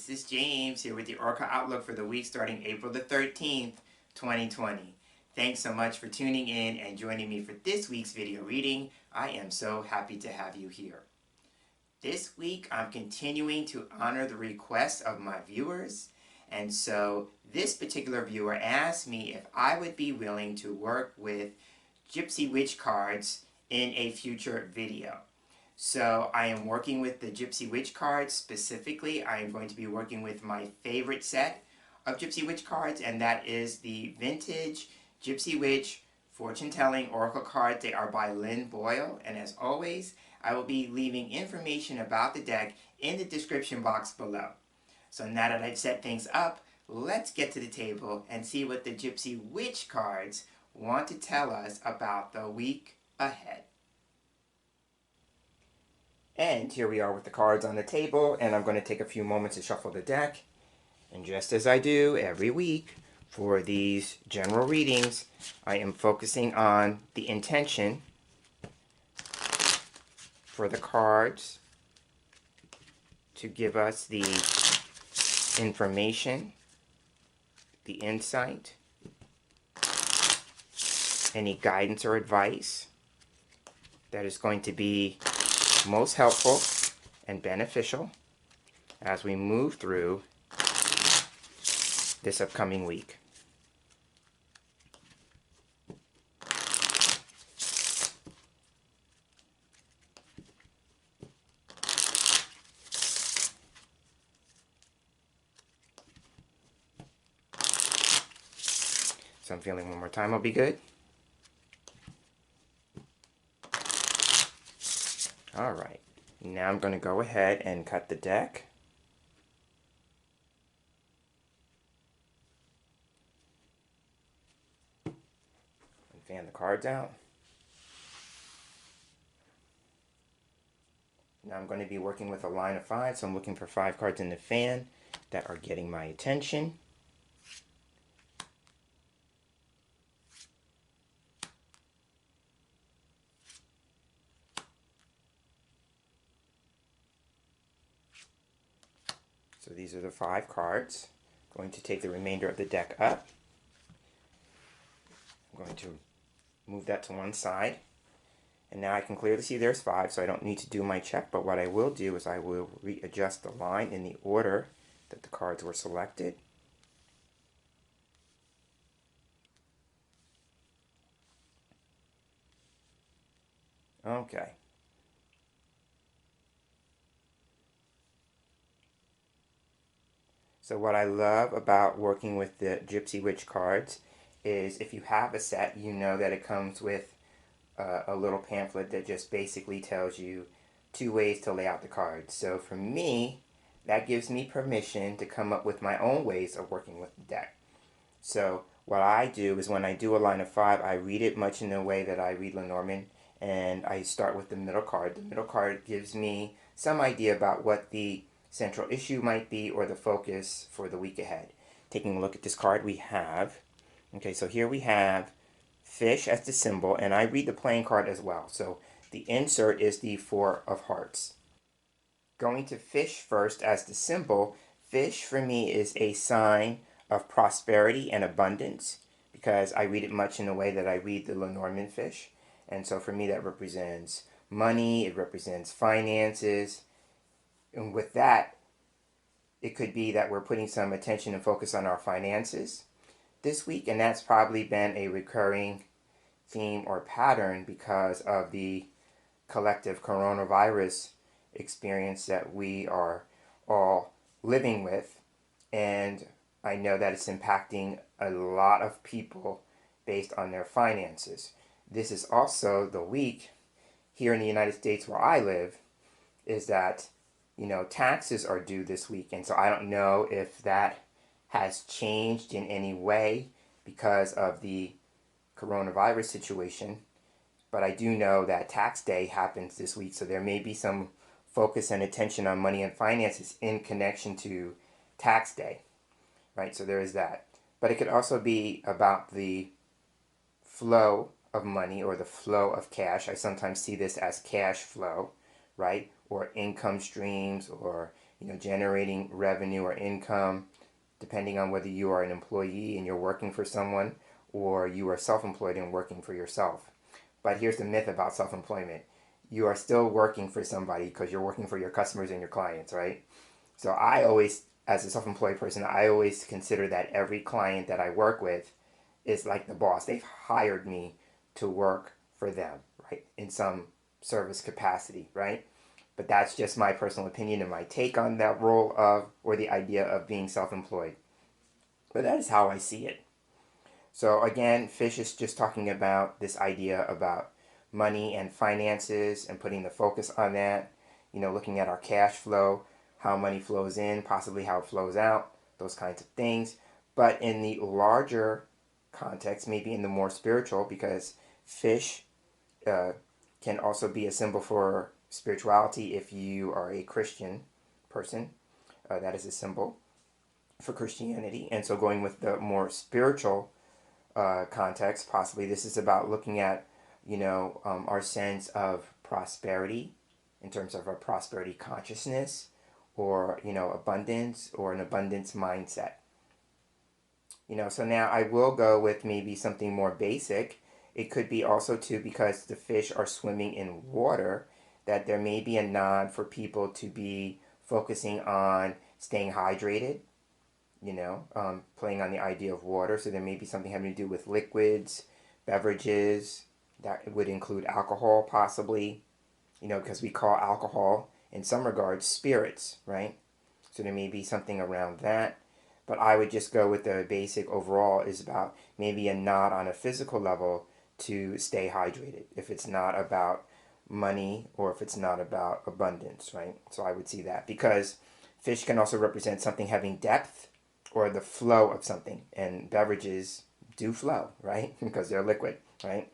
This is James here with the Oracle Outlook for the week starting April the 13th, 2020. Thanks so much for tuning in and joining me for this week's video reading. I am so happy to have you here. This week I'm continuing to honor the requests of my viewers, and so this particular viewer asked me if I would be willing to work with Gypsy Witch cards in a future video. So I am working with the Gypsy Witch cards. Specifically, I am going to be working with my favorite set of Gypsy Witch cards, and that is the vintage Gypsy Witch fortune-telling oracle cards. They are by Lynn Boyle, and as always, I will be leaving information about the deck in the description box below. So now that I've set things up, let's get to the table and see what the Gypsy Witch cards want to tell us about the week ahead. And here we are with the cards on the table, and I'm going to take a few moments to shuffle the deck. And just as I do every week for these general readings, I am focusing on the intention for the cards to give us the information, the insight, any guidance or advice that is going to be most helpful and beneficial as we move through this upcoming week. So I'm feeling one more time will be good. Alright, now I'm going to go ahead and cut the deck. And fan the cards out. Now I'm going to be working with a line of 5, so I'm looking for 5 cards in the fan that are getting my attention. So these are the 5 cards. I'm going to take the remainder of the deck up. I'm going to move that to one side. And now I can clearly see there's 5, so I don't need to do my check. But what I will do is I will readjust the line in the order that the cards were selected. Okay. So what I love about working with the Gypsy Witch cards is if you have a set, you know that it comes with a little pamphlet that just basically tells you 2 ways to lay out the cards. So for me, that gives me permission to come up with my own ways of working with the deck. So what I do is when I do a line of 5, I read it much in the way that I read Lenormand, and I start with the middle card. The middle card gives me some idea about what the central issue might be or the focus for the week ahead. Taking a look at this card, we have, okay, so here we have fish as the symbol, and I read the playing card as well. So the insert is the 4 of hearts. Going to fish first as the symbol, fish for me is a sign of prosperity and abundance because I read it much in the way that I read the Lenormand fish. And so for me that represents money, it represents finances. And with that, it could be that we're putting some attention and focus on our finances this week, and that's probably been a recurring theme or pattern because of the collective coronavirus experience that we are all living with. And I know that it's impacting a lot of people based on their finances. This is also the week here in the United States where I live, is that taxes are due this week, and so I don't know if that has changed in any way because of the coronavirus situation, but I do know that tax day happens this week, so there may be some focus and attention on money and finances in connection to tax day, right? So there is that. But it could also be about the flow of money or the flow of cash. I sometimes see this as cash flow, right? Or income streams, or generating revenue or income, depending on whether you are an employee and you're working for someone or you are self-employed and working for yourself. But here's the myth about self-employment. You are still working for somebody because you're working for your customers and your clients, right? So I always, as a self-employed person, I always consider that every client that I work with is like the boss. They've hired me to work for them, right? In some service capacity, right? But that's just my personal opinion and my take on that role of, or the idea of being self-employed. But that is how I see it. So again, Fish is just talking about this idea about money and finances and putting the focus on that. Looking at our cash flow, how money flows in, possibly how it flows out, those kinds of things. But in the larger context, maybe in the more spiritual, because fish can also be a symbol for spirituality if you are a Christian person. That is a symbol for Christianity. And so going with the more spiritual context, possibly this is about looking at, our sense of prosperity in terms of a prosperity consciousness or, abundance or an abundance mindset. So now I will go with maybe something more basic. It could be also too, because the fish are swimming in water, that there may be a nod for people to be focusing on staying hydrated, playing on the idea of water. So there may be something having to do with liquids, beverages, that would include alcohol possibly, because we call alcohol in some regards spirits, right? So there may be something around that. But I would just go with the basic overall is about maybe a nod on a physical level to stay hydrated if it's not about money or if it's not about abundance, right? So I would see that because fish can also represent something having depth or the flow of something, and beverages do flow, right? Because they're liquid, right?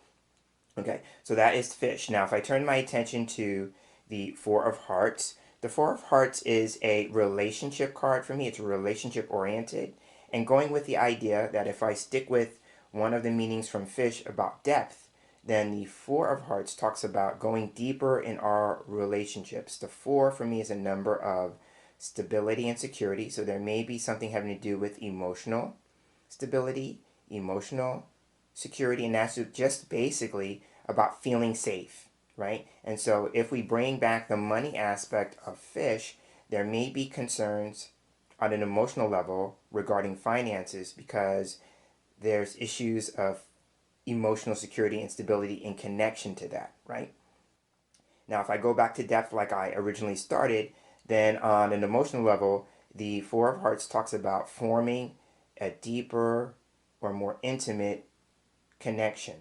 Okay, so that is fish. Now, if I turn my attention to the Four of Hearts, the Four of Hearts is a relationship card for me. It's relationship oriented. And going with the idea that if I stick with one of the meanings from fish about depth, then the Four of Hearts talks about going deeper in our relationships. The four for me is a number of stability and security. So there may be something having to do with emotional stability, emotional security, and that's just basically about feeling safe, right? And so if we bring back the money aspect of fish, there may be concerns on an emotional level regarding finances because there's issues of emotional security and stability in connection to that, right? Now, if I go back to depth like I originally started, then on an emotional level, the Four of Hearts talks about forming a deeper or more intimate connection.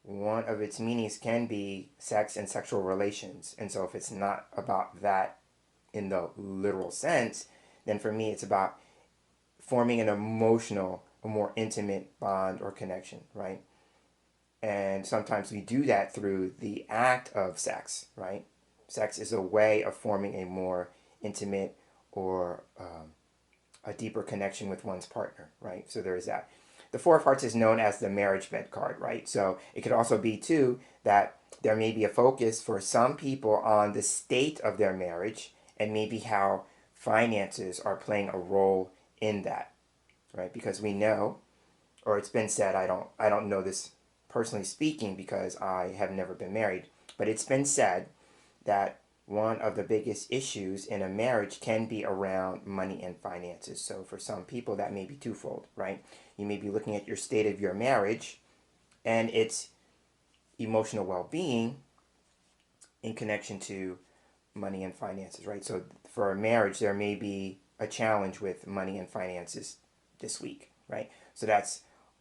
One of its meanings can be sex and sexual relations. And so if it's not about that in the literal sense, then for me it's about forming an emotional, a more intimate bond or connection, right? And sometimes we do that through the act of sex, right? Sex is a way of forming a more intimate or a deeper connection with one's partner, right? So there is that. The Four of Hearts is known as the marriage bed card, right? So it could also be, too, that there may be a focus for some people on the state of their marriage and maybe how finances are playing a role in that, right? Because we know, or it's been said, I don't know this personally speaking because I have never been married, but it's been said that one of the biggest issues in a marriage can be around money and finances. So for some people, that may be twofold, right? You may be looking at your state of your marriage and its emotional well-being in connection to money and finances, right? So for a marriage, there may be a challenge with money and finances this week, right? So that's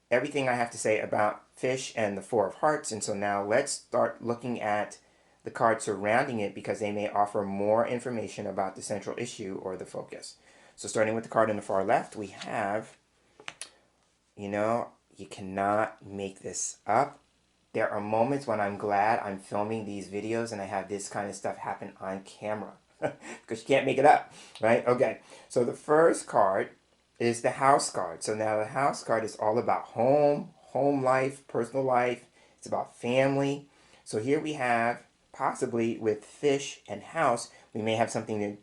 everything I have to say about fish and the Four of Hearts. And so now let's start looking at the cards surrounding it because they may offer more information about the central issue or the focus. So starting with the card on the far left, we have, you cannot make this up. There are moments when I'm glad I'm filming these videos and I have this kind of stuff happen on camera because you can't make it up, right? Okay, so the first card is the house card. So now the house card is all about home life, personal life. It's about family. So here we have, possibly with fish and house, we may have something to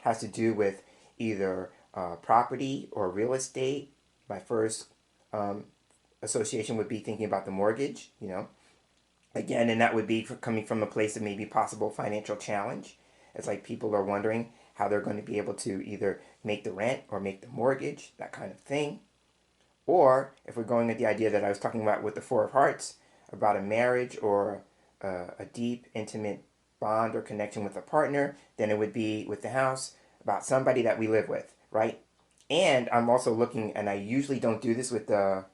has to do with either property or real estate. My first association would be thinking about the mortgage, again, and that would be coming from a place of maybe possible financial challenge. It's like people are wondering how they're going to be able to either make the rent or make the mortgage, that kind of thing. Or if we're going with the idea that I was talking about with the Four of Hearts, about a marriage or a deep, intimate bond or connection with a partner, then it would be with the house about somebody that we live with, right? And I'm also looking, and I usually don't do this with the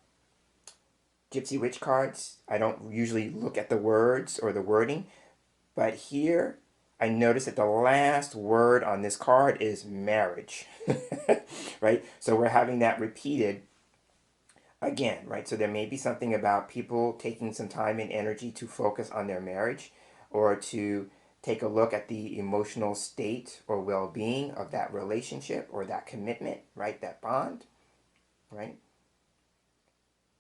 Gypsy Witch cards. I don't usually look at the words or the wording, but here I notice that the last word on this card is marriage, right? So we're having that repeated again, right? So there may be something about people taking some time and energy to focus on their marriage or to take a look at the emotional state or well-being of that relationship or that commitment, right? That bond, right?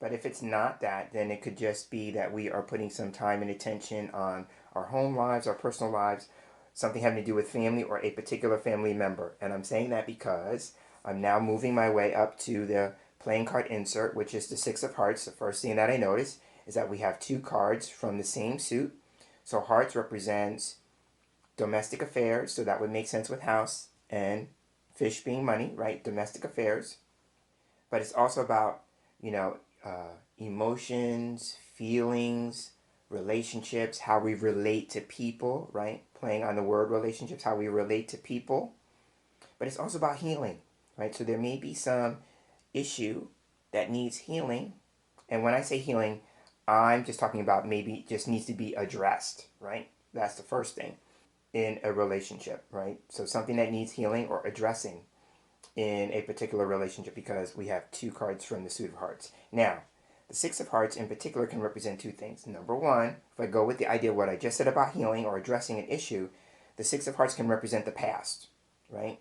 But if it's not that, then it could just be that we are putting some time and attention on our home lives, our personal lives, something having to do with family or a particular family member. And I'm saying that because I'm now moving my way up to the playing card insert, which is the Six of Hearts. The first thing that I notice is that we have two cards from the same suit. So hearts represents domestic affairs, so that would make sense with house, and fish being money, right? Domestic affairs. But it's also about, you know, emotions, feelings, relationships, how we relate to people, right? Playing on the word relationships, how we relate to people. But it's also about healing, right? So there may be some issue that needs healing. And when I say healing, I'm just talking about maybe just needs to be addressed, right? That's the first thing in a relationship, right? So something that needs healing or addressing in a particular relationship, because we have two cards from the suit of hearts. Now, the Six of Hearts in particular can represent two things. Number one, if I go with the idea of what I just said about healing or addressing an issue, the Six of Hearts can represent the past, right?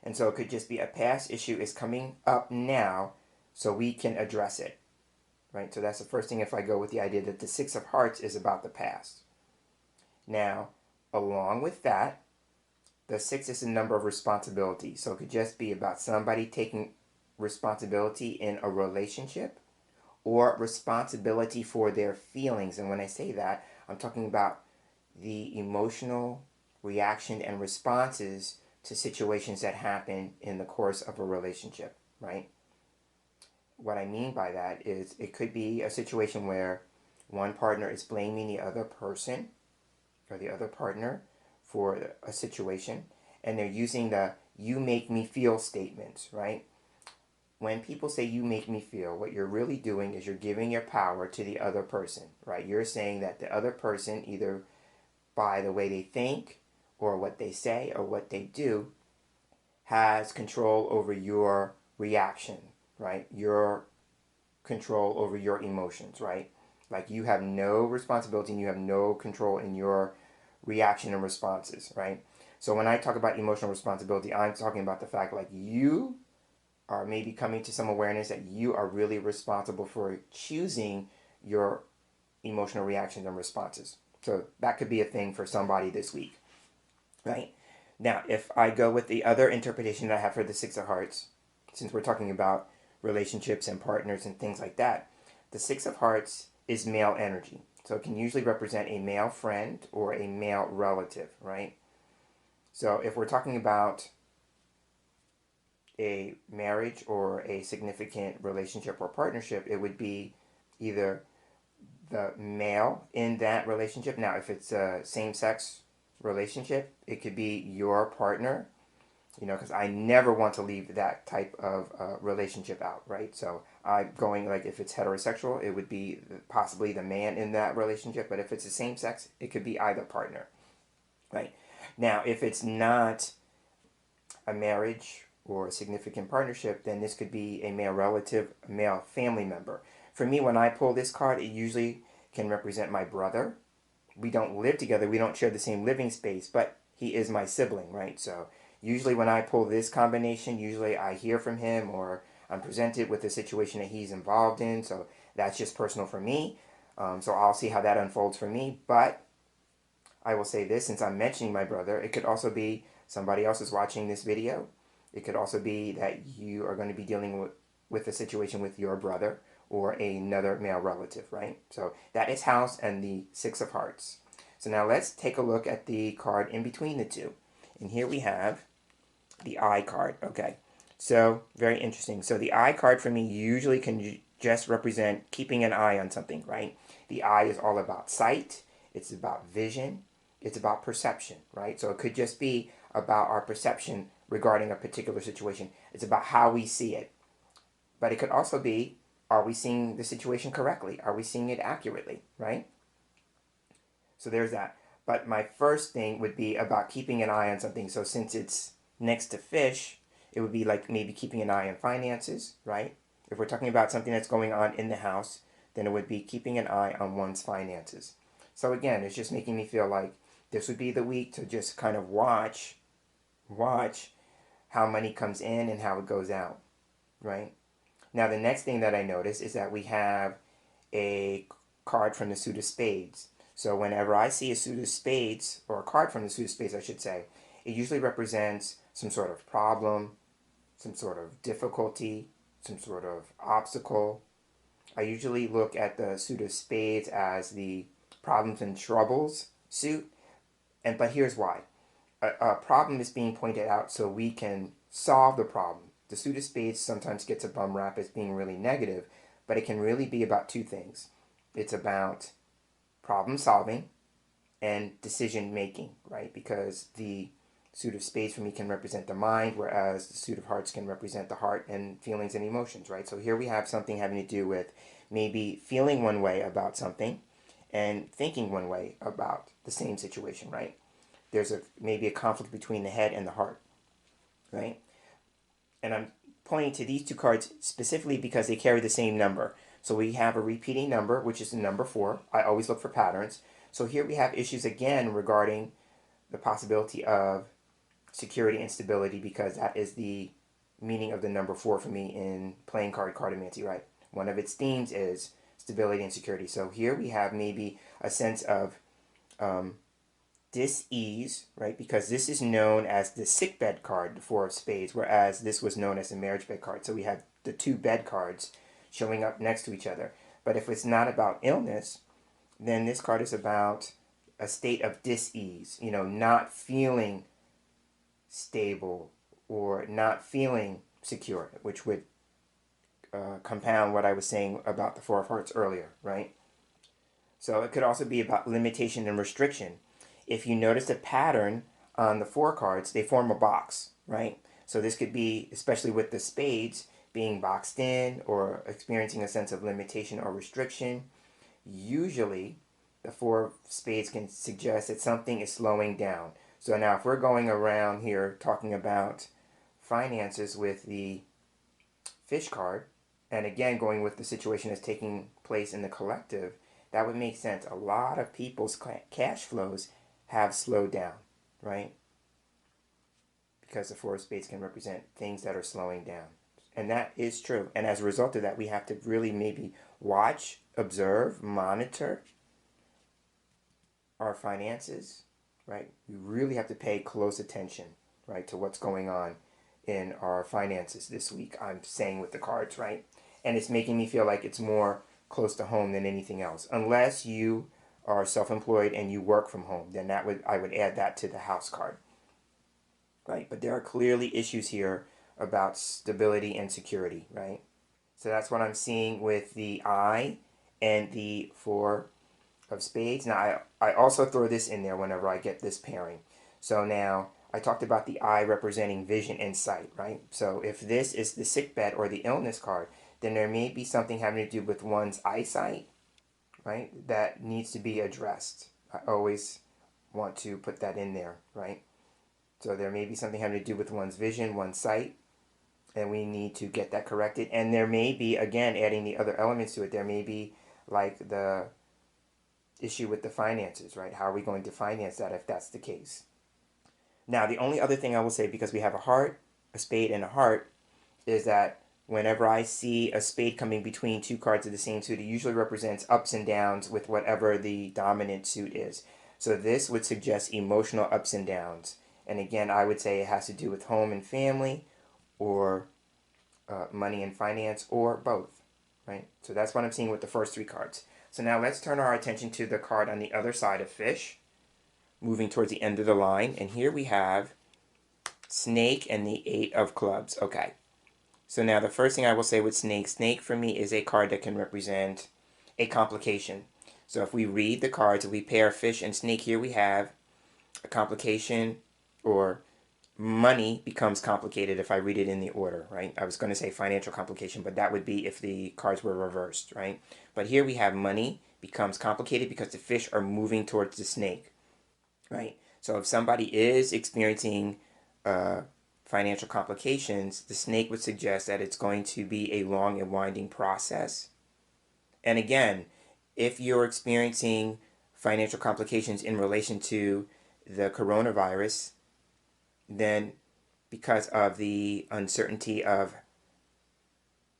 And so it could just be a past issue is coming up now, so we can address it, right? So that's the first thing if I go with the idea that the Six of Hearts is about the past. Now, along with that, the six is a number of responsibility. So it could just be about somebody taking responsibility in a relationship or responsibility for their feelings. And when I say that, I'm talking about the emotional reaction and responses to situations that happen in the course of a relationship, right? What I mean by that is it could be a situation where one partner is blaming the other person or the other partner for a situation, and they're using the you make me feel statements, right? When people say you make me feel, what you're really doing is you're giving your power to the other person, right? You're saying that the other person, either by the way they think or what they say or what they do, has control over your reaction, right? Your control over your emotions, right? Like you have no responsibility and you have no control in your reaction and responses, right? So when I talk about emotional responsibility, I'm talking about the fact like you are maybe coming to some awareness that you are really responsible for choosing your emotional reactions and responses. So that could be a thing for somebody this week, right? Now, if I go with the other interpretation that I have for the Six of Hearts, since we're talking about relationships and partners and things like that, the Six of Hearts is male energy. So it can usually represent a male friend or a male relative, right? So if we're talking about a marriage or a significant relationship or partnership, it would be either the male in that relationship. Now, if it's a same-sex relationship, it could be your partner, because I never want to leave that type of relationship out, right? So I'm going like if it's heterosexual, it would be possibly the man in that relationship, but if it's the same sex, it could be either partner, right? Now, if it's not a marriage or a significant partnership, then this could be a male relative, a male family member. For me, when I pull this card, it usually can represent my brother. We don't live together, we don't share the same living space, but he is my sibling, right? So usually when I pull this combination, usually I hear from him or I'm presented with a situation that he's involved in. So that's just personal for me. So I'll see how that unfolds for me. But I will say this, since I'm mentioning my brother, it could also be somebody else is watching this video. It could also be that you are going to be dealing with a situation with your brother or another male relative, right? So that is house and the Six of Hearts. So now let's take a look at the card in between the two. And here we have the eye card. Okay, so very interesting. So the eye card for me usually can just represent keeping an eye on something, right? The eye is all about sight, it's about vision, it's about perception, right? So it could just be about our perception regarding a particular situation. It's about how we see it. But it could also be, are we seeing the situation correctly? Are we seeing it accurately, right? So there's that. But my first thing would be about keeping an eye on something. So since it's next to fish, it would be like maybe keeping an eye on finances, right? If we're talking about something that's going on in the house, then it would be keeping an eye on one's finances. So again, it's just making me feel like this would be the week to just kind of watch how money comes in and how it goes out, right? Now the next thing that I notice is that we have a card from the suit of spades. So whenever I see a suit of spades, or a card from the suit of spades I should say, it usually represents some sort of problem, some sort of difficulty, some sort of obstacle. I usually look at the suit of spades as the problems and troubles suit, but here's why. A problem is being pointed out so we can solve the problem. The suit of spades sometimes gets a bum rap as being really negative, but it can really be about two things. It's about problem solving and decision making, right? Because the suit of spades for me can represent the mind, whereas the suit of hearts can represent the heart and feelings and emotions, right? So here we have something having to do with maybe feeling one way about something and thinking one way about the same situation, right? There's maybe a conflict between the head and the heart, right? And I'm pointing to these two cards specifically because they carry the same number. So we have a repeating number, which is the number 4. I always look for patterns. So here we have issues again regarding the possibility of security and stability, because that is the meaning of the number 4 for me in playing cartomancy, right? One of its themes is stability and security. So here we have maybe a sense of dis-ease, right? Because this is known as the sick bed card, the 4 of spades, whereas this was known as the marriage bed card. So we have the two bed cards showing up next to each other. But if it's not about illness, then this card is about a state of dis-ease, not feeling stable or not feeling secure, which would compound what I was saying about the 4 of hearts earlier, right? So it could also be about limitation and restriction. If you notice a pattern on the 4 cards, they form a box, right? So this could be, especially with the spades, being boxed in or experiencing a sense of limitation or restriction. Usually, the 4 of spades can suggest that something is slowing down. So now if we're going around here talking about finances with the fish card, and again going with the situation that's taking place in the collective, that would make sense. A lot of people's cash flows have slowed down, right? Because the 4 of spades can represent things that are slowing down. And that is true. And as a result of that, we have to really maybe watch, observe, monitor our finances, right? We really have to pay close attention, right, to what's going on in our finances this week. I'm saying with the cards, right? And it's making me feel like it's more close to home than anything else. Unless you are self-employed and you work from home, then I would add that to the house card, right? But there are clearly issues here about stability and security, right? So that's what I'm seeing with the eye and the 4 of spades. Now I also throw this in there whenever I get this pairing. So now I talked about the eye representing vision and sight, right? So if this is the sick bed or the illness card, then there may be something having to do with one's eyesight, right? That needs to be addressed. I always want to put that in there, right? So there may be something having to do with one's vision, one's sight, and we need to get that corrected. And there may be, again, adding the other elements to it, there may be like the issue with the finances, right? How are we going to finance that if that's the case? Now, the only other thing I will say, because we have a heart, a spade, and a heart, is that whenever I see a spade coming between 2 cards of the same suit, it usually represents ups and downs with whatever the dominant suit is. So this would suggest emotional ups and downs. And again, I would say it has to do with home and family, or money and finance, or both, right? So that's what I'm seeing with the first three cards. So now let's turn our attention to the card on the other side of fish, moving towards the end of the line. And here we have snake and the eight of clubs. Okay. So now the first thing I will say with snake, snake for me is a card that can represent a complication. So if we read the cards, if we pair fish and snake, here we have a complication, or money becomes complicated if I read it in the order, right? I was going to say financial complication, but that would be if the cards were reversed, right? But here we have money becomes complicated because the fish are moving towards the snake, right? So if somebody is experiencing financial complications, the snake would suggest that it's going to be a long and winding process. And again, if you're experiencing financial complications in relation to the coronavirus, then because of the uncertainty of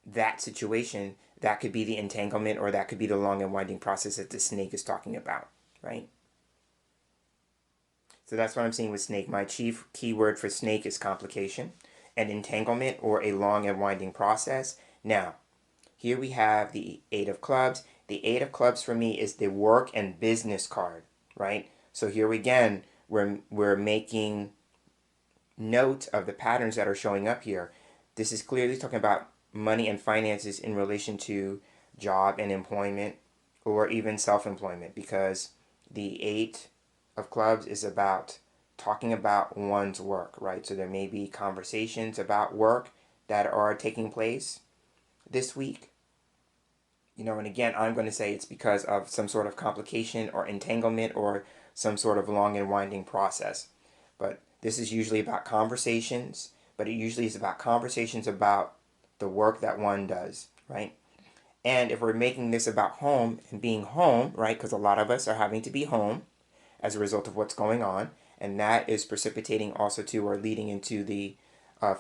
that situation, that could be the entanglement, or that could be the long and winding process that the snake is talking about, right? So that's what I'm seeing with snake. My chief keyword for snake is complication, an entanglement, or a long and winding process. Now, here we have the eight of clubs. The eight of clubs for me is the work and business card, right? So here again, we're making note of the patterns that are showing up here. This is clearly talking about money and finances in relation to job and employment, or even self-employment, because the eight of clubs is about talking about one's work, right? So there may be conversations about work that are taking place this week. And again, I'm going to say it's because of some sort of complication or entanglement, or some sort of long and winding process. But this is usually about conversations, but it usually is about conversations about the work that one does, right? And if we're making this about home and being home, right, because a lot of us are having to be home as a result of what's going on, and that is precipitating also to, or leading into the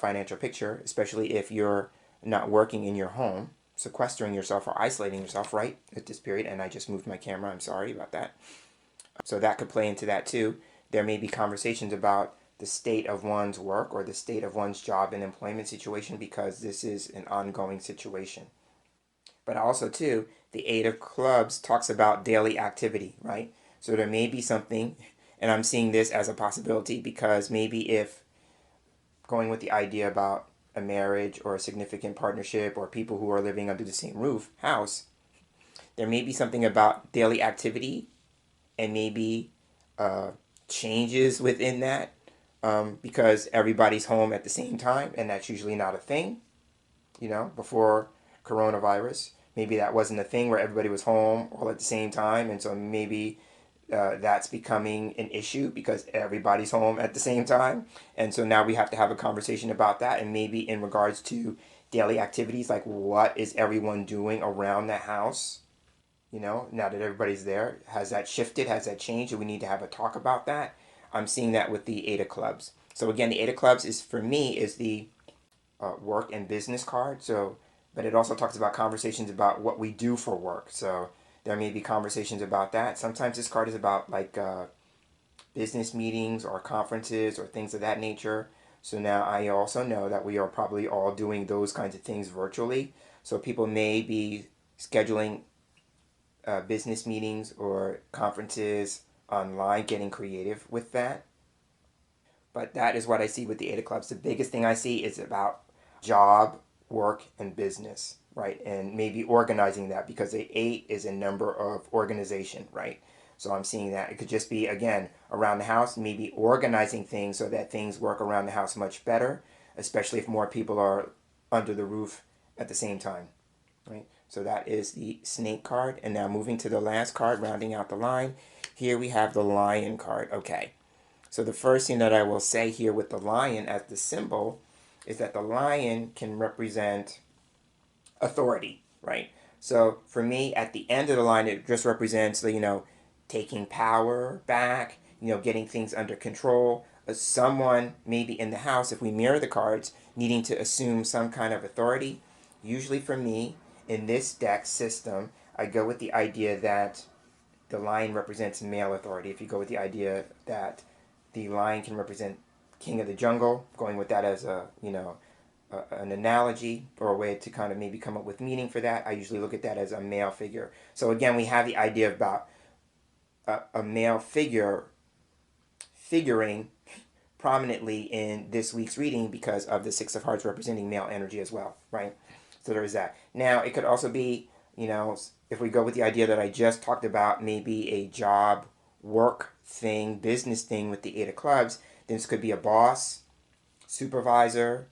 financial picture, especially if you're not working in your home, sequestering yourself or isolating yourself, right, at this period. And I just moved my camera, I'm sorry about that. So that could play into that too. There may be conversations about the state of one's work, or the state of one's job and employment situation, because this is an ongoing situation. But also too, the eight of clubs talks about daily activity, right? So there may be something, and I'm seeing this as a possibility, because maybe if going with the idea about a marriage or a significant partnership, or people who are living under the same house, there may be something about daily activity, and maybe uh, changes within that, because everybody's home at the same time, and that's usually not a thing, before coronavirus. Maybe that wasn't a thing where everybody was home all at the same time, and so maybe that's becoming an issue because everybody's home at the same time. And so now we have to have a conversation about that, and maybe in regards to daily activities, like what is everyone doing around the house? Now that everybody's there, has that shifted? Has that changed? Do we need to have a talk about that? I'm seeing that with the eight of clubs. So again, the eight of clubs is, for me, is the work and business card. So, but it also talks about conversations about what we do for work. So there may be conversations about that. Sometimes this card is about like business meetings or conferences or things of that nature. So now I also know that we are probably all doing those kinds of things virtually. So people may be scheduling business meetings or conferences online, getting creative with that. But that is what I see with the eight of clubs. The biggest thing I see is about job, work, and business, right? And maybe organizing that, because the eight is a number of organization, right? So I'm seeing that it could just be, again, around the house, maybe organizing things so that things work around the house much better, especially if more people are under the roof at the same time, right? So that is the snake card. And now moving to the last card, rounding out the line, here we have the lion card. Okay. So the first thing that I will say here with the lion as the symbol is that the lion can represent authority, right? So for me, at the end of the line, it just represents the, taking power back, getting things under control. Someone maybe in the house, if we mirror the cards, needing to assume some kind of authority. Usually for me, in this deck system, I go with the idea that the lion represents male authority. If you go with the idea that the lion can represent king of the jungle, going with that as an analogy or a way to kind of maybe come up with meaning for that. I usually look at that as a male figure. So again, we have the idea about a male figure figuring prominently in this week's reading because of the Six of Hearts representing male energy as well, right? So there is that. Now, it could also be, if we go with the idea that I just talked about, maybe a job, work thing, business thing with the Eight of Clubs, then this could be a boss, supervisor,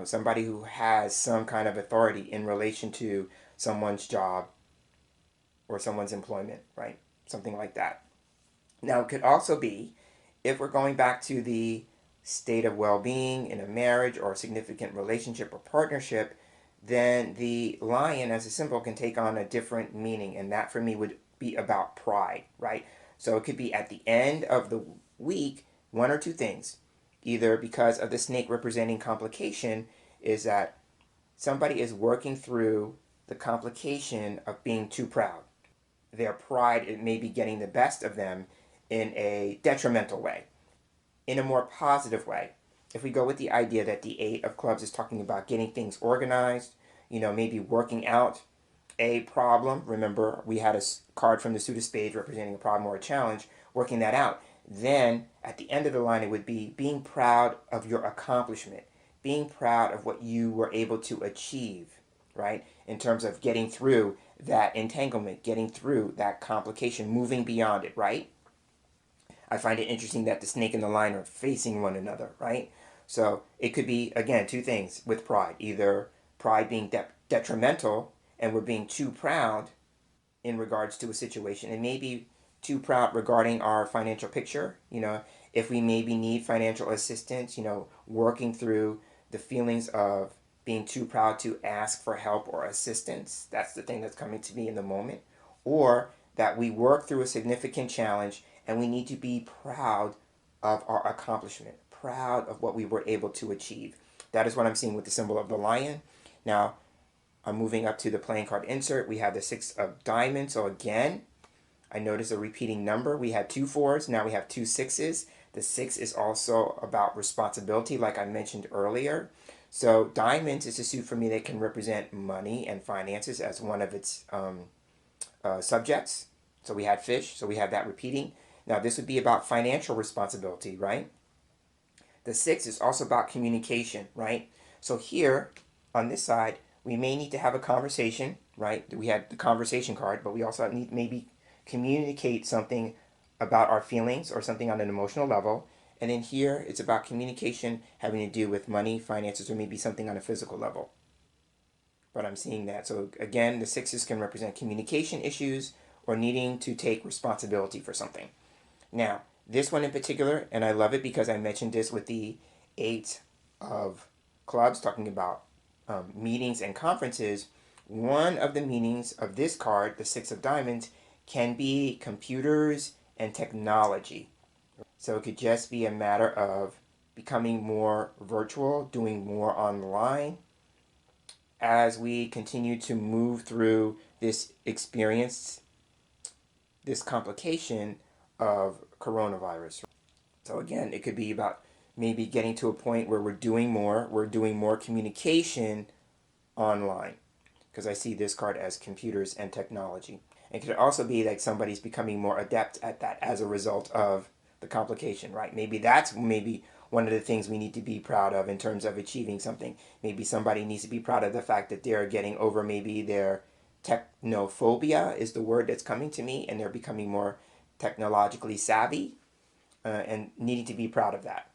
somebody who has some kind of authority in relation to someone's job or someone's employment, right? Something like that. Now, it could also be, if we're going back to the state of well-being in a marriage or a significant relationship or partnership, then the lion as a symbol can take on a different meaning, and that for me would be about pride, right? So it could be at the end of the week, one or two things. Either because of the snake representing complication, is that somebody is working through the complication of being too proud. Their pride, it may be getting the best of them in a detrimental way. In a more positive way, if we go with the idea that the Eight of Clubs is talking about getting things organized, maybe working out a problem. Remember, we had a card from the Suit of Spades representing a problem or a challenge, working that out. Then, at the end of the line, it would be being proud of your accomplishment, being proud of what you were able to achieve, right? In terms of getting through that entanglement, getting through that complication, moving beyond it, right? I find it interesting that the snake and the lion are facing one another, right? So it could be, again, two things with pride. Either pride being detrimental and we're being too proud in regards to a situation, and maybe too proud regarding our financial picture. If we maybe need financial assistance, working through the feelings of being too proud to ask for help or assistance. That's the thing that's coming to me in the moment. Or that we work through a significant challenge and we need to be proud of our accomplishment, proud of what we were able to achieve. That is what I'm seeing with the symbol of the lion. Now, I'm moving up to the playing card insert. We have the Six of Diamonds. So again, I notice a repeating number. We had two fours, now we have two sixes. The six is also about responsibility, like I mentioned earlier. So diamonds is a suit for me that can represent money and finances as one of its subjects. So we had fish, so we have that repeating. Now this would be about financial responsibility, right? The six is also about communication, right? So here on this side, we may need to have a conversation, right? We had the conversation card, but we also need maybe communicate something about our feelings or something on an emotional level. And then here, it's about communication having to do with money, finances, or maybe something on a physical level. But I'm seeing that. So again, the sixes can represent communication issues or needing to take responsibility for something. Now, this one in particular, and I love it because I mentioned this with the Eight of Clubs, talking about meetings and conferences. One of the meanings of this card, the Six of Diamonds, can be computers and technology. So it could just be a matter of becoming more virtual, doing more online as we continue to move through this experience, this complication of coronavirus. So again, it could be about maybe getting to a point where we're doing more communication online, because I see this card as computers and technology. It could also be like somebody's becoming more adept at that as a result of the complication, right? Maybe that's one of the things we need to be proud of in terms of achieving something. Maybe somebody needs to be proud of the fact that they're getting over maybe their technophobia is the word that's coming to me, and they're becoming more technologically savvy and needing to be proud of that.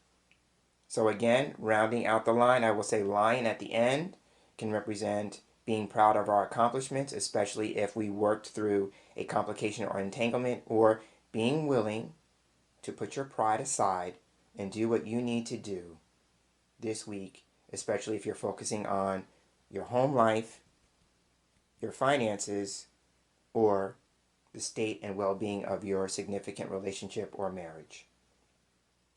So again, rounding out the line, I will say lion at the end can represent being proud of our accomplishments, especially if we worked through a complication or entanglement, or being willing to put your pride aside and do what you need to do this week, especially if you're focusing on your home life, your finances, or the state and well-being of your significant relationship or marriage.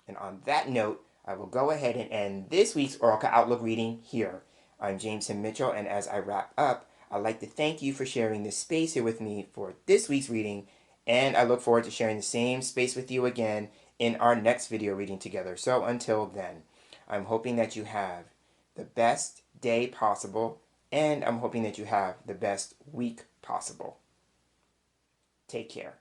And on that note, I will go ahead and end this week's Oracle Outlook reading here. I'm James Himm Mitchell, and as I wrap up, I'd like to thank you for sharing this space here with me for this week's reading, and I look forward to sharing the same space with you again in our next video reading together. So until then, I'm hoping that you have the best day possible, and I'm hoping that you have the best week possible. Take care.